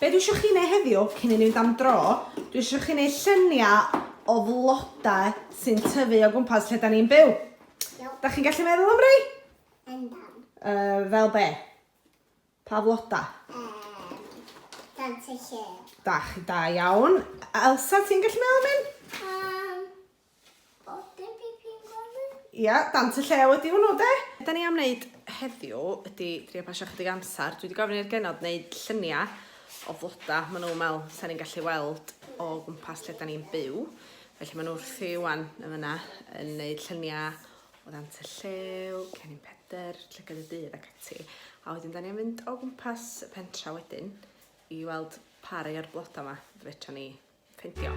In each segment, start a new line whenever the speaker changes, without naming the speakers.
Be dwi eisiau chi wneud heddiw, cyn i ni fynd am dro, dwi eisiau chi wneud lluniau o flodau sy'n tyfu o gwmpas lle da ni'n byw. Da chi'n gallu meddwl am rei? Fel be? Pa floda?
Dant y llew.
Da iawn. Elsa, ti'n gallu meddwl am un?
Bodyn pipin gwely?
Ia, dant y llew ydi hwnnw, de? Da ni am wneud heddiw ydi drio pasio chydig amser. Dwi wedi gofyn i'r genod wneud lluniau o floda. Maen nhw'n meddwl sa'n ni'n gallu weld o gwmpas lle da ni'n byw. Felly maen nhw wrthi wan yn fyna yn wneud lluniau o dant y llew, cennin Peder, llygad y dydd ac ati. A wedyn da ni'n mynd o gwmpas y pentra wedyn i weld pa rei o'r bloda yma fedra ni ffeindio.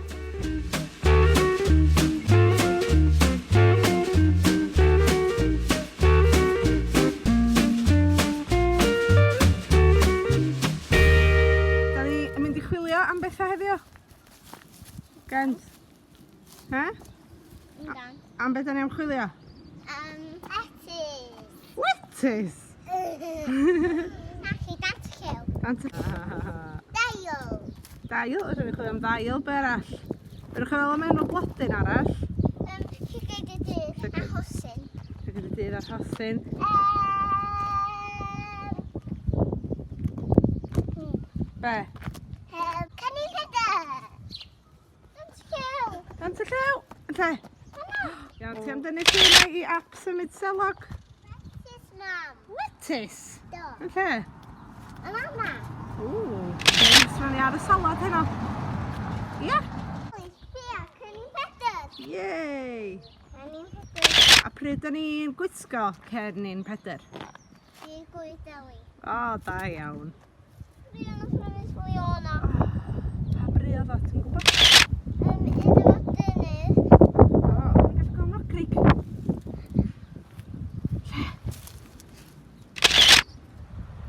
Da ni yn mynd i chwilio am bethau heddiw? Gent? Ha? Am beth da ni am chwilio?
Etys.
Letys!
Naci, dant y llew.
Dant y...
Dail.
Dail? Ydyn ni'n chwilio am dail, be arall? Ydyn ni'n chwilio am enw blodyn arall?
Llygad y dydd a hosyn.
Llygad y dydd a'r hosyn. Be?
Cennin Peder. Dant y llew.
Dant y llew? Ynte? Iawn, ti am dynnu lluniau i ap symud selog?
Letys, mam.
Letys?
Do.
Ynte?
A mama.
Sra ni ar y salad heno. Ia?
Ia, cennin Peder.
Yey!
Cennin Peder.
A pryd da ni'n gwisgo cennin Peder?
Di gwydeli.
O, da iawn.
Rwy'n yn ffrwys fwy o'na.
Pa bryd o, ti'n gwybod?
Iddo fo dynydd.
O, ni'n gallu gael nogrig.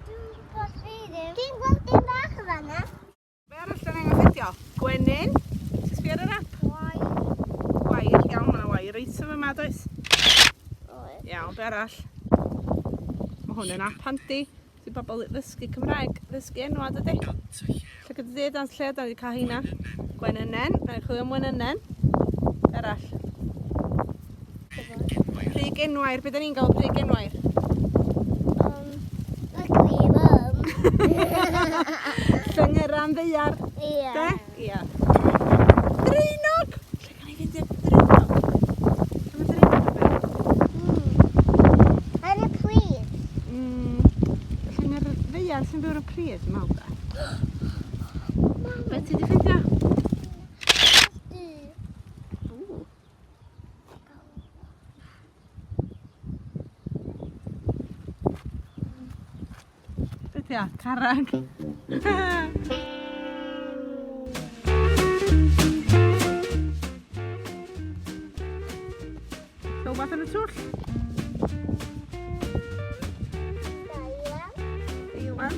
Dwi'n gwybod fi ddim. Dwi'n gweld dim bach o fanna.
Be arall da ni'n ffeindio? Gwenyn. Ti'n sbio ar yr ap?
Wair.
Wair, iawn, mae wair reit yn yma, does?
Oes.
Iawn, be arall? Mae hwn yn ap handi. Ti'n bobl ddysgu Cymraeg, ddysgu enwad ydy. Lle gyda di dant lle, da ni wedi cael heina. Gwenynnen, na i chwilio am wenynnen. Be arall? Prig enwair, be da ni'n gael prig enwair? Llyngeran ddeiar.
Ia.
De? Ia. Dreinog! Lle gan i fynd i'r dreinog? Lle mae dreinog yn byw?
Yn y plyd.
Llynge'r ddeiar sy'n byw ar y pryd, yma da. Be ti di ffeindio? Be ti a? Carrag. Rhywbeth yn y twll? Iwan.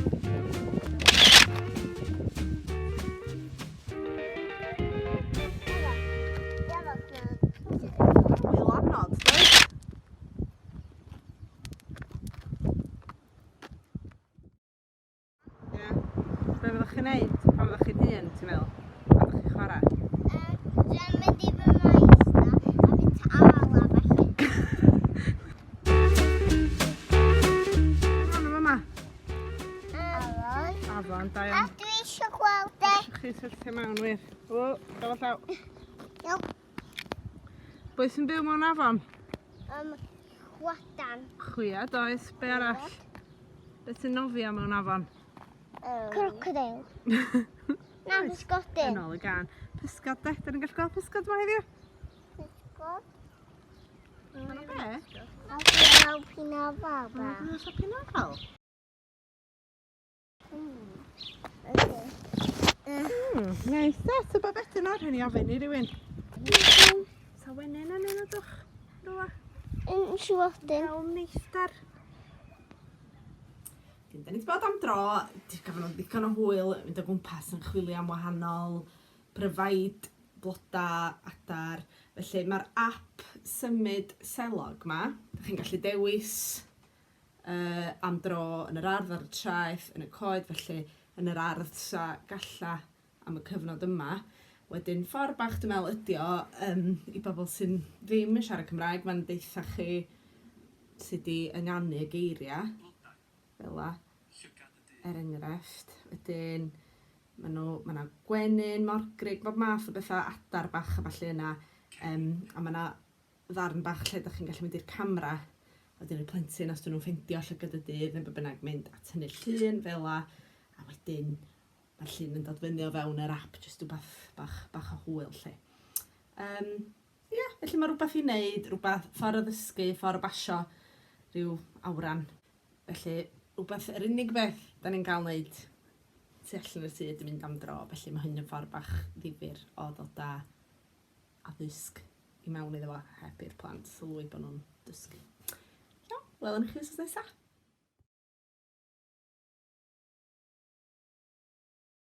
Wylanod, does? Ie. Be fyddwch chi'n neud pan fyddwch chi'n hyn, ti'n meddwl? Pan fyddwch chi'n chwarae?
Dwi'n mynd i fy maes na a byta ala felly.
Hwn yn yma.
Afon.
Afon, da
A
iawn.
dwi eisiau gweld e.
Chi syrthio mewn wir. O, gafo llaw.
Iawn.
Bwy sy'n byw mewn afon?
Chwadan.
Chwia, does. Be arall? Be sy'n nofio mewn afon?
Crocodile. Na, pysgodyn.
Yn ôl y gan. Pysgod, de? Da ni'n gallu gweld pysgod yma heddiw?
Pysgod.
Yn o be?
A dwi'n mewn pina baba.
Yn o siopin afal? Neis, de? Ti'n bod bedyn o'r hyn i ofyn i rywun? Sa wenyn yn un o dwch? Rwa?
Yn siwodyn.
Iawn neithdar. Da ni wedi bod am dro, gafon nhw ddigon o hwyl, mynd o gwmpas yn chwilio am wahanol pryfaid, bloda, adar. Felly mae'r ap symud selog ma. Da chi'n gallu dewis am dro yn yr ardd, ar y traeth, yn y coed. Felly yn yr ardd sa galla am y cyfnod yma. Wedyn, ffordd bach dwi'n meddwl ydi o i bobl sy'n ddim yn siarad Cymraeg, mae'n deitha chi sydd wedi ynganu y geiriau, fel la, enghraifft. Wedyn, mae yna gwenyn, morgrig, bob math o bethau adar bach a falle yna, a mae yna ddarn bach lle ydych chi'n gallu mynd i'r camera. Wedyn y plentyn, os dyn nhw'n ffeindio llygad y dydd, neu bynnag mynd at hynny llun fel la, a wedyn mae'r llun yn dod fyny o fewn yr app, jyst rhywbeth bach o hwyl lle. Felly mae rhywbeth i wneud, rhywbeth ffordd o ddysgu, ffordd o basio rhyw awran. Felly, rhywbeth, yr unig beth da ni'n cael wneud tu allan i'r tŷ ydy mynd am dro, felly mae hyn yn ffordd bach ddifyr o ddod â addysg i mewn iddo fo heb i'r plant sylwi bod nhw'n dysgu. Wel, yn chi wythnos nesaf.